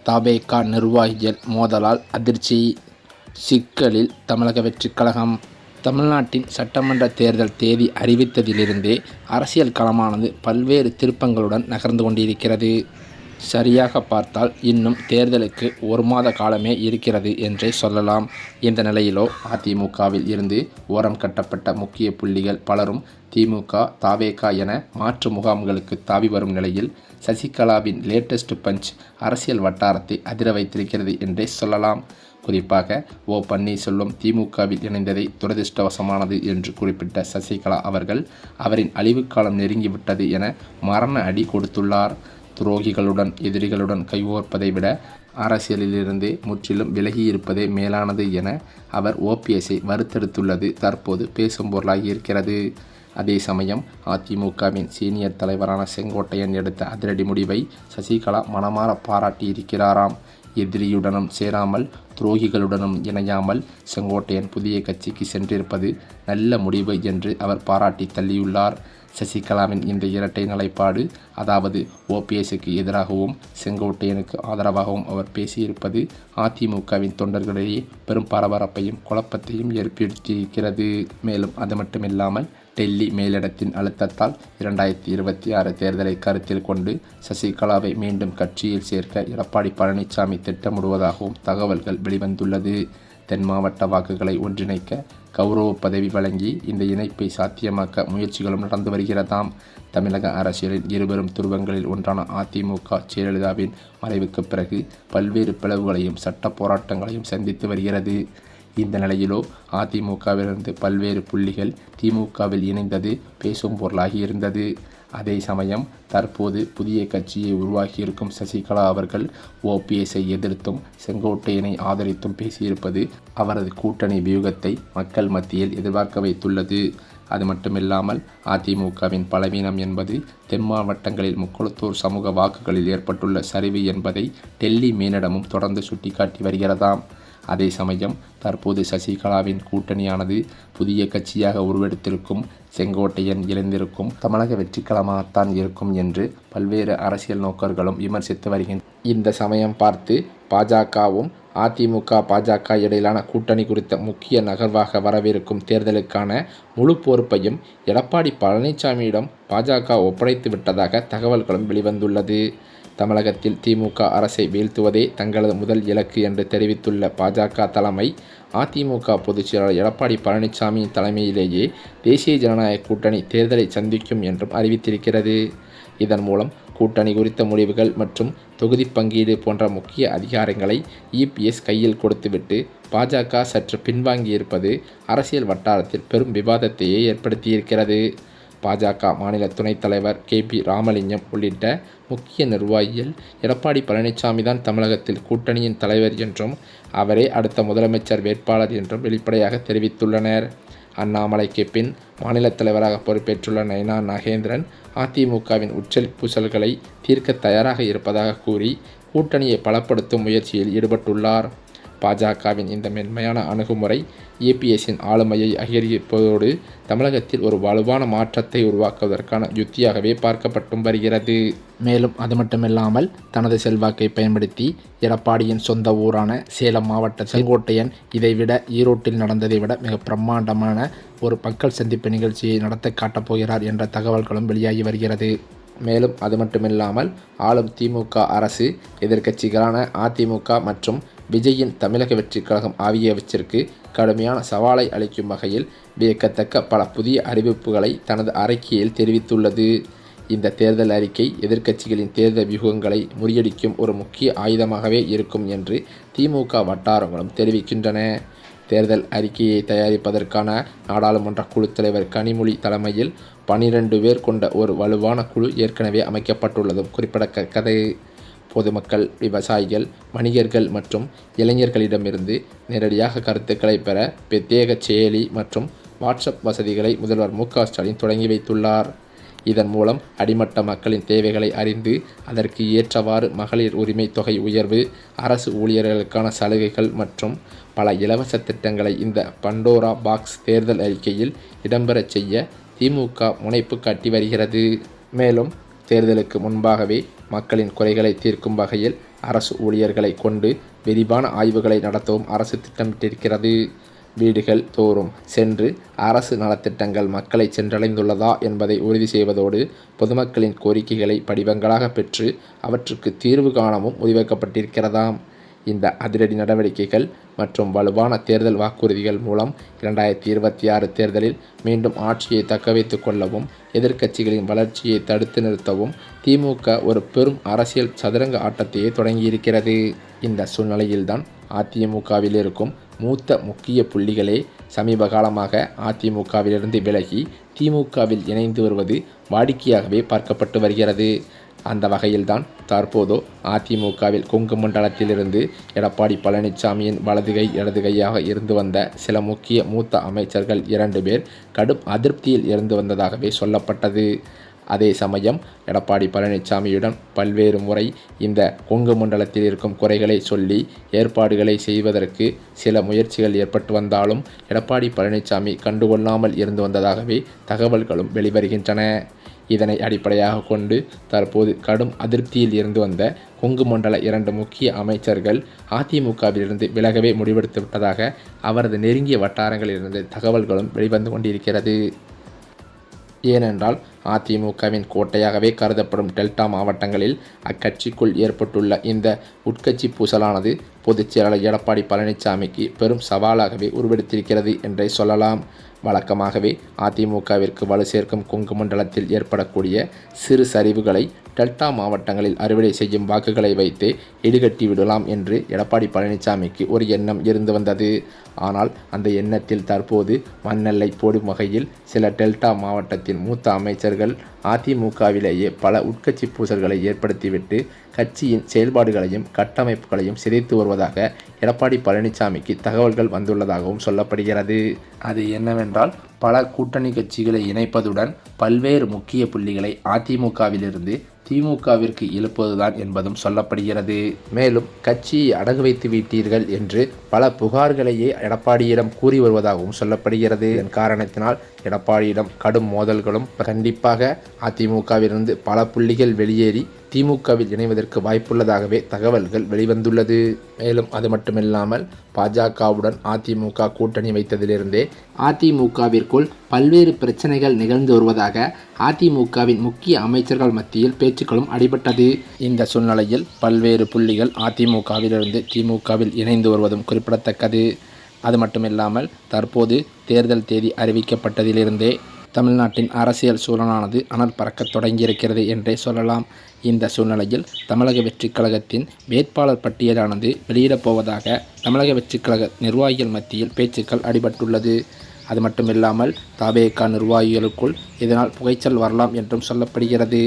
தபேகா நிர்வாகிகள் மோதலால் அதிர்ச்சி, சிக்கலில் தமிழக வெற்றிக் கழகம். தமிழ்நாட்டின் சட்டமன்ற தேர்தல் தேதி அறிவித்ததிலிருந்தே அரசியல் களமானது பல்வேறு திருப்பங்களுடன் நகர்ந்து கொண்டிருக்கிறது. சரியாக பார்த்தால் இன்னும் தேர்தலுக்கு 1 மாத காலமே இருக்கிறது என்றே சொல்லலாம். இந்த நிலையிலோ அதிமுகவில் இருந்து ஓரம் கட்டப்பட்ட முக்கிய புள்ளிகள் பலரும் திமுக, தபேகா என மாற்று முகாம்களுக்கு தாவி வரும் நிலையில் சசிகலாவின் லேட்டஸ்ட் பஞ்ச் அரசியல் வட்டாரத்தை அதிர வைத்திருக்கிறது என்றே சொல்லலாம். குறிப்பாக ஓ. பன்னீர்செல்வம் திமுகவில் இணைந்ததை துரதிர்ஷ்டவசமானது என்று குறிப்பிட்ட சசிகலா அவர்கள் அவரின் அழிவுக்காலம் நெருங்கிவிட்டது என மரண அடி கொடுத்துள்ளார். துரோகிகளுடன் எதிரிகளுடன் கைகோர்ப்பதை விட அரசியலிலிருந்தே முற்றிலும் விலகியிருப்பதே மேலானது என அவர் ஓபிஎஸ்ஐ வறுத்தெடுத்துள்ளது தற்போது பேசும் பொருளாகி இருக்கிறது. அதே சமயம் அதிமுகவின் சீனியர் தலைவரான செங்கோட்டையன் எடுத்த அதிரடி முடிவை சசிகலா மனமாற பாராட்டியிருக்கிறாராம். எதிரியுடனும் சேராமல் துரோகிகளுடனும் இணையாமல் செங்கோட்டையன் புதிய கட்சிக்கு சென்றிருப்பது நல்ல முடிவு என்று அவர் பாராட்டி தள்ளியுள்ளார். சசிகலாவின் இந்த இரட்டை நிலைப்பாடு, அதாவது ஓபிஎஸ்க்கு எதிராகவும் செங்கோட்டையனுக்கு ஆதரவாகவும் அவர் பேசியிருப்பது அதிமுகவின் தொண்டர்களிடையே பெரும் பரபரப்பையும் குழப்பத்தையும் ஏற்படுத்தியிருக்கிறது. மேலும் அது மட்டுமில்லாமல் டெல்லி மேலிடத்தின் அழுத்தத்தால் 2026 தேர்தலை கருத்தில் கொண்டு சசிகலாவை மீண்டும் கட்சியில் சேர்க்க எடப்பாடி பழனிசாமி திட்டமிடுவதாகவும் தகவல்கள் வெளிவந்துள்ளது. தென் மாவட்ட வாக்குகளை ஒன்றிணைக்க கௌரவ பதவி வழங்கி இந்த இணைப்பை சாத்தியமாக்க முயற்சிகளும் நடந்து வருகிறதாம். தமிழக அரசியலின் இருபெரும் துருவங்களில் ஒன்றான அதிமுக ஜெயலலிதாவின் மறைவுக்கு பிறகு பல்வேறு பிளவுகளையும் சட்ட போராட்டங்களையும் சந்தித்து வருகிறது. இந்த நிலையிலோ அதிமுகவிலிருந்து பல்வேறு புள்ளிகள் திமுகவில் இணைந்தது பேசும் பொருளாகி இருந்தது. அதே சமயம் தற்போது புதிய கட்சியை உருவாக்கியிருக்கும் சசிகலா அவர்கள் ஓபிஎஸ்ஐ எதிர்த்தும் செங்கோட்டையனை ஆதரித்தும் பேசியிருப்பது அவரது கூட்டணி வியூகத்தை மக்கள் மத்தியில் எதிர்பார்க்க வைத்துள்ளது. அது மட்டுமில்லாமல் அதிமுகவின் பலவீனம் என்பது தென் மாவட்டங்களில் முக்குளத்தூர் சமூக வாக்குகளில் ஏற்பட்டுள்ள சரிவு என்பதை டெல்லி மேலிடமும் தொடர்ந்து சுட்டிக்காட்டி வருகிறதாம். அதே சமயம் தற்போது சசிகலாவின் கூட்டணியானது புதிய கட்சியாக உருவெடுத்திருக்கும் செங்கோட்டையன் இணைந்திருக்கும் தமிழக வெற்றிக்களமாகத்தான் இருக்கும் என்று பல்வேறு அரசியல் நோக்கர்களும் விமர்சித்து வருகின்றனர். இந்த சமயம் பார்த்து பாஜகவும் அதிமுக பாஜக இடையிலான கூட்டணி குறித்த முக்கிய நகர்வாக வரவிருக்கும் தேர்தலுக்கான முழு பொறுப்பையும் எடப்பாடி பழனிசாமியிடம் பாஜக ஒப்படைத்து விட்டதாக தகவல்களும் வெளிவந்துள்ளது. தமிழகத்தில் திமுக அரசை வீழ்த்துவதே தங்களது முதல் இலக்கு என்று தெரிவித்துள்ள பாஜக தலைமை அதிமுக பொதுச் செயலாளர் எடப்பாடி பழனிசாமியின் தலைமையிலேயே தேசிய ஜனநாயக கூட்டணி தேர்தலை சந்திக்கும் என்றும் அறிவித்திருக்கிறது. இதன் மூலம் கூட்டணி குறித்த முடிவுகள் மற்றும் தொகுதி பங்கீடு போன்ற முக்கிய அதிகாரங்களை இபிஎஸ் கையில் கொடுத்துவிட்டு பாஜக சற்று பின்வாங்கியிருப்பது அரசியல் வட்டாரத்தில் பெரும் விவாதத்தையே ஏற்படுத்தியிருக்கிறது. பாஜக மாநில துணைத் தலைவர் KP ராமலிங்கம் உள்ளிட்ட முக்கிய நிர்வாகிகள் எடப்பாடி பழனிசாமி தான் தமிழகத்தில் கூட்டணியின் தலைவர் என்றும் அவரே அடுத்த முதலமைச்சர் வேட்பாளர் என்றும் வெளிப்படையாக தெரிவித்துள்ளனர். அண்ணாமலைக்கு பின் மாநில தலைவராக பொறுப்பேற்றுள்ள நைனா நாகேந்திரன் அதிமுகவின் உச்சல் பூசல்களை தீர்க்க தயாராக இருப்பதாக கூறி கூட்டணியை பலப்படுத்தும் முயற்சியில் ஈடுபட்டுள்ளார். பாஜகவின் இந்த மென்மையான அணுகுமுறை ஏபிஎஸ்ஸின் ஆளுமையை அதிகரிப்பதோடு தமிழகத்தில் ஒரு வலுவான மாற்றத்தை உருவாக்குவதற்கான யுத்தியாகவே பார்க்கப்பட்டும் வருகிறது. மேலும் அது மட்டுமில்லாமல் தனது செல்வாக்கை பயன்படுத்தி எடப்பாடியின் சொந்த ஊரான சேலம் மாவட்ட செங்கோட்டையன் இதைவிட ஈரோட்டில் நடந்ததை விட மிக பிரம்மாண்டமான ஒரு மக்கள் சந்திப்பு நிகழ்ச்சியை நடத்த காட்டப்போகிறார் என்ற தகவல்களும் வெளியாகி வருகிறது. மேலும் அது மட்டுமில்லாமல் ஆளும் திமுக அரசு எதிர்க்கட்சிகளான அதிமுக மற்றும் விஜயின் தமிழக வெற்றிக் கழகம் ஆகியவற்றிற்கு கடுமையான சவாலை அளிக்கும் வகையில் வியக்கத்தக்க பல புதிய அறிவிப்புகளை தனது அறிக்கையில் தெரிவித்துள்ளது. இந்த தேர்தல் அறிக்கை எதிர்க்கட்சிகளின் தேர்தல் வியூகங்களை முறியடிக்கும் ஒரு முக்கிய ஆயுதமாகவே இருக்கும் என்று திமுக வட்டாரங்களும் தெரிவிக்கின்றன. தேர்தல் அறிக்கையை தயாரிப்பதற்கான நாடாளுமன்ற குழு தலைவர் கனிமொழி தலைமையில் 12 பேர் கொண்ட ஒரு வலுவான குழு ஏற்கனவே அமைக்கப்பட்டுள்ளதும் குறிப்பிடத்தக்கது. பொதுமக்கள், விவசாயிகள், வணிகர்கள் மற்றும் இளைஞர்களிடமிருந்து நேரடியாக கருத்துக்களை பெற பிரத்யேக செயலி மற்றும் வாட்ஸ்அப் வசதிகளை முதல்வர் மு.க. ஸ்டாலின் தொடங்கி வைத்துள்ளார். இதன் மூலம் அடிமட்ட மக்களின் தேவைகளை அறிந்து அதற்கு ஏற்றவாறு மகளிர் உரிமை தொகை உயர்வு, அரசு ஊழியர்களுக்கான சலுகைகள் மற்றும் பல இலவச திட்டங்களை இந்த பண்டோரா பாக்ஸ் தேர்தல் அறிக்கையில் இடம்பெறச் செய்ய திமுக முனைப்பு காட்டி வருகிறது. மேலும் தேர்தலுக்கு முன்பாகவே மக்களின் குறைகளை தீர்க்கும் வகையில் அரசு ஊழியர்களை கொண்டு விரிவான ஆய்வுகளை நடத்தவும் அரசு திட்டமிட்டிருக்கிறது. வீடுகள் தோறும் சென்று அரசு நலத்திட்டங்கள் மக்களை சென்றடைந்துள்ளதா என்பதை உறுதி செய்வதோடு பொதுமக்களின் கோரிக்கைகளை படிவங்களாக பெற்று அவற்றுக்கு தீர்வு காணவும் முடிவெடுக்கப்பட்டிருக்கிறதாம். இந்த அதிரடி நடவடிக்கைகள் மற்றும் வலுவான தேர்தல் வாக்குறுதிகள் மூலம் 2026 தேர்தலில் மீண்டும் ஆட்சியை தக்கவைத்துக் கொள்ளவும் எதிர்க்கட்சிகளின் வளர்ச்சியை தடுத்து நிறுத்தவும் திமுக ஒரு பெரும் அரசியல் சதுரங்க ஆட்டத்தையே தொடங்கியிருக்கிறது. இந்த சூழ்நிலையில்தான் அதிமுகவில் இருக்கும் மூத்த முக்கிய புள்ளிகளே சமீப காலமாக அதிமுகவிலிருந்து விலகி திமுகவில் இணைந்து வருவது வாடிக்கையாகவே பார்க்கப்பட்டு வருகிறது. அந்த வகையில்தான் தற்போது அதிமுகவில் கொங்கு மண்டலத்திலிருந்து எடப்பாடி பழனிசாமியின் வலதுகை இடதுகையாக இருந்து வந்த சில முக்கிய மூத்த அமைச்சர்கள் 2 பேர் கடும் அதிருப்தியில் இருந்து வந்ததாகவே சொல்லப்பட்டது. அதே சமயம் எடப்பாடி பழனிசாமியுடன் பல்வேறு முறை இந்த கொங்கு மண்டலத்தில் இருக்கும் குறைகளை சொல்லி ஏற்பாடுகளை செய்வதற்கு சில முயற்சிகள் ஏற்பட்டு வந்தாலும் எடப்பாடி பழனிசாமி கண்டுகொள்ளாமல் இருந்து வந்ததாகவே தகவல்களும் வெளிவருகின்றன. இதனை அடிப்படையாக கொண்டு தற்போது கடும் அதிருப்தியில் இருந்து வந்த கொங்கு மண்டல 2 முக்கிய அமைச்சர்கள் அதிமுகவிலிருந்து விலகவே முடிவெடுத்து விட்டதாக அவரது நெருங்கிய வட்டாரங்களிலிருந்து தகவல்களும் வெளிவந்து கொண்டிருக்கிறது. ஏனென்றால் அதிமுகவின் கோட்டையாகவே கருதப்படும் டெல்டா மாவட்டங்களில் அக்கட்சிக்குள் ஏற்பட்டுள்ள இந்த உட்கட்சி பூசலானது பொதுச் செயலாளர் எடப்பாடி பழனிசாமிக்கு பெரும் சவாலாகவே உருவெடுத்திருக்கிறது என்றே சொல்லலாம். வழக்கமாகவே அதிமுகவிற்கு வலு சேர்க்கும் கொங்கு மண்டலத்தில் ஏற்படக்கூடிய சிறு சரிவுகளை டெல்டா மாவட்டங்களில் அறுவடை செய்யும் வாக்குகளை வைத்து ஈடுகட்டி விடலாம் என்று எடப்பாடி பழனிசாமிக்கு ஒரு எண்ணம் இருந்து வந்தது. ஆனால் அந்த எண்ணத்தில் தற்போது மண்ணெல்லை போடும் வகையில் சில டெல்டா மாவட்டத்தின் மூத்த அமைச்சர்கள் அதிமுகவிலேயே பல உட்கட்சி பூசல்களை ஏற்படுத்திவிட்டு கட்சியின் செயல்பாடுகளையும் கட்டமைப்புகளையும் சிதைத்து வருவதாக எடப்பாடி பழனிசாமிக்கு தகவல்கள் வந்துள்ளதாகவும் சொல்லப்படுகிறது. அது என்னவென்றால் பல கூட்டணி கட்சிகளை இணைப்பதுடன் பல்வேறு முக்கிய புள்ளிகளை அதிமுகவிலிருந்து திமுகவிற்கு இழுப்பதுதான் என்பதும் சொல்லப்படுகிறது. மேலும் கட்சியை அடகு வைத்து விட்டீர்கள் என்று பல புகார்களையே எடப்பாடியிடம் கூறி வருவதாகவும் சொல்லப்படுகிறது. இதன் காரணத்தினால் எடப்பாடியிடம் கடும் மோதல்களும் கண்டிப்பாக அதிமுகவிலிருந்து பல புள்ளிகள் வெளியேறி திமுகவில் இணைவதற்கு வாய்ப்புள்ளதாகவே தகவல்கள் வெளிவந்துள்ளது. மேலும் அது மட்டுமில்லாமல் பாஜகவுடன் அதிமுக கூட்டணி வைத்ததிலிருந்தே அதிமுகவிற்குள் பல்வேறு பிரச்சனைகள் நிகழ்ந்து வருவதாக அதிமுகவின் முக்கிய அமைச்சர்கள் மத்தியில் பேச்சுக்களும் அடிபட்டது. இந்த சூழ்நிலையில் பல்வேறு புள்ளிகள் அதிமுகவிலிருந்து திமுகவில் இணைந்து வருவதும் குறிப்பிடத்தக்கது. அது மட்டுமில்லாமல் தற்போது தேர்தல் தேதி அறிவிக்கப்பட்டதிலிருந்தே தமிழ்நாட்டின் அரசியல் சூழலானது அனல் பறக்க தொடங்கியிருக்கிறது என்றே சொல்லலாம். இந்த சூழ்நிலையில் தமிழக வெற்றிக் கழகத்தின் வேட்பாளர் பட்டியலானது வெளியிடப் போவதாக தமிழக வெற்றிக் கழக நிர்வாகிகள் மத்தியில் பேச்சுக்கள் அடிபட்டுள்ளது. அது மட்டுமில்லாமல் தவேக நிர்வாகிகளுக்குள் இதனால் புகைச்சல் வரலாம் என்றும் சொல்லப்படுகிறது.